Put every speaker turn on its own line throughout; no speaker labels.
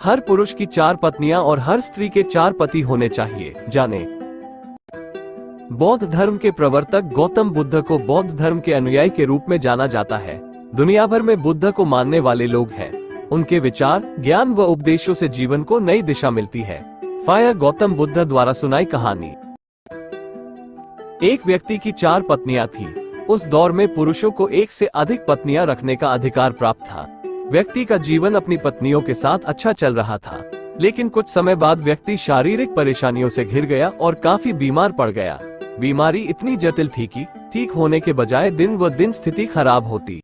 हर पुरुष की 4 पत्नियां और हर स्त्री के 4 पति होने चाहिए। जाने। बौद्ध धर्म के प्रवर्तक गौतम बुद्ध को बौद्ध धर्म के अनुयायी के रूप में जाना जाता है। दुनिया भर में बुद्ध को मानने वाले लोग हैं। उनके विचार, ज्ञान व उपदेशों से जीवन को नई दिशा मिलती है। फाया गौतम बुद्ध द्वारा सुनाई कहानी। एक व्यक्ति की 4 पत्नियां थी। उस दौर में पुरुषों को 1 से अधिक पत्नियां रखने का अधिकार प्राप्त था। व्यक्ति का जीवन अपनी पत्नियों के साथ अच्छा चल रहा था, लेकिन कुछ समय बाद व्यक्ति शारीरिक परेशानियों से घिर गया और काफी बीमार पड़ गया। बीमारी इतनी जटिल थी कि ठीक होने के बजाय दिन व दिन स्थिति खराब होती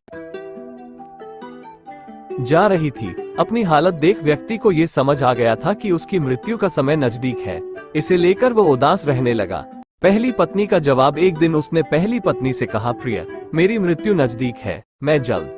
जा रही थी। अपनी हालत देख व्यक्ति को ये समझ आ गया था कि उसकी मृत्यु का समय नजदीक है। इसे लेकर वो उदास रहने लगा। पहली पत्नी का जवाब। एक दिन उसने पहली पत्नी से कहा, प्रिय, मेरी मृत्यु नजदीक है, मैं जल्द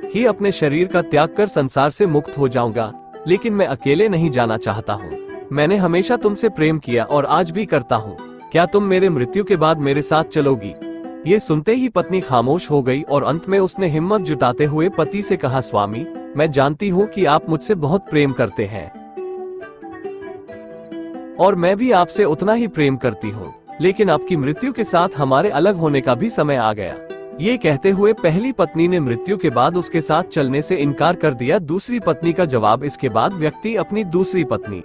ही अपने शरीर का त्याग कर संसार से मुक्त हो जाऊंगा, लेकिन मैं अकेले नहीं जाना चाहता हूँ। मैंने हमेशा तुमसे प्रेम किया और आज भी करता हूँ। क्या तुम मेरे मृत्यु के बाद मेरे साथ चलोगी? ये सुनते ही पत्नी खामोश हो गई और अंत में उसने हिम्मत जुटाते हुए पति से कहा, स्वामी, मैं जानती हूँ कि आप मुझसे बहुत प्रेम करते हैं और मैं भी आपसे उतना ही प्रेम करती हूँ, लेकिन आपकी मृत्यु के साथ हमारे अलग होने का भी समय आ गया। ये कहते हुए पहली पत्नी ने मृत्यु के बाद उसके साथ चलने से इनकार कर दिया। दूसरी पत्नी का जवाब। इसके बाद व्यक्ति अपनी दूसरी पत्नी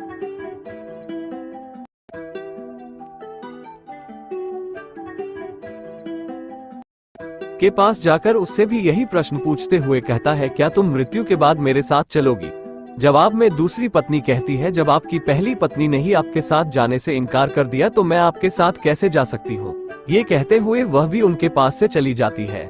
के पास जाकर उससे भी यही प्रश्न पूछते हुए कहता है, क्या तुम मृत्यु के बाद मेरे साथ चलोगी? जवाब में दूसरी पत्नी कहती है, जब आपकी पहली पत्नी ने ही आपके साथ जाने से इनकार कर दिया तो मैं आपके साथ कैसे जा सकती हूँ? ये कहते हुए वह भी उनके पास से चली जाती है।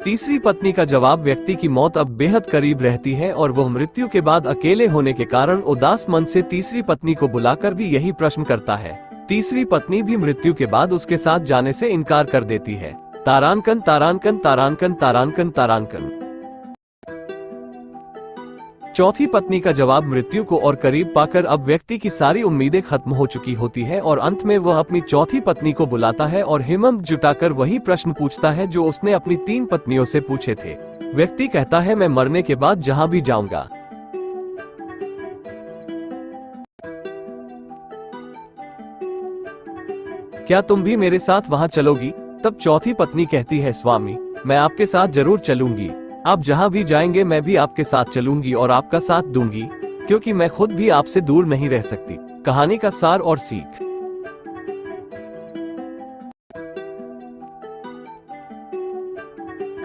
तीसरी पत्नी का जवाब। व्यक्ति की मौत अब बेहद करीब रहती है और वह मृत्यु के बाद अकेले होने के कारण उदास मन से तीसरी पत्नी को बुलाकर भी यही प्रश्न करता है। तीसरी पत्नी भी मृत्यु के बाद उसके साथ जाने से इनकार कर देती है। तारांकन तारांकन तारांकन तारांकन तारांकन। चौथी पत्नी का जवाब। मृत्यु को और करीब पाकर अब व्यक्ति की सारी उम्मीदें खत्म हो चुकी होती है और अंत में वह अपनी चौथी पत्नी को बुलाता है और हिम्मत जुटाकर वही प्रश्न पूछता है जो उसने अपनी 3 पत्नियों से पूछे थे। व्यक्ति कहता है, मैं मरने के बाद जहां भी जाऊंगा, क्या तुम भी मेरे साथ वहां चलोगी? तब चौथी पत्नी कहती है, स्वामी, मैं आपके साथ जरूर चलूंगी। आप जहां भी जाएंगे मैं भी आपके साथ चलूंगी और आपका साथ दूंगी, क्योंकि मैं खुद भी आपसे दूर नहीं रह सकती। कहानी का सार और सीख।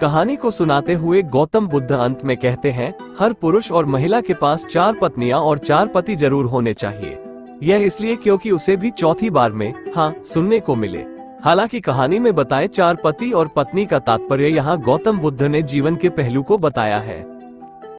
कहानी को सुनाते हुए गौतम बुद्ध अंत में कहते हैं, हर पुरुष और महिला के पास 4 पत्नियां और 4 पति जरूर होने चाहिए। यह इसलिए क्योंकि उसे भी चौथी बार में हाँ सुनने को मिले। हालांकि कहानी में बताए 4 पति और पत्नी का तात्पर्य यहाँ गौतम बुद्ध ने जीवन के पहलू को बताया है।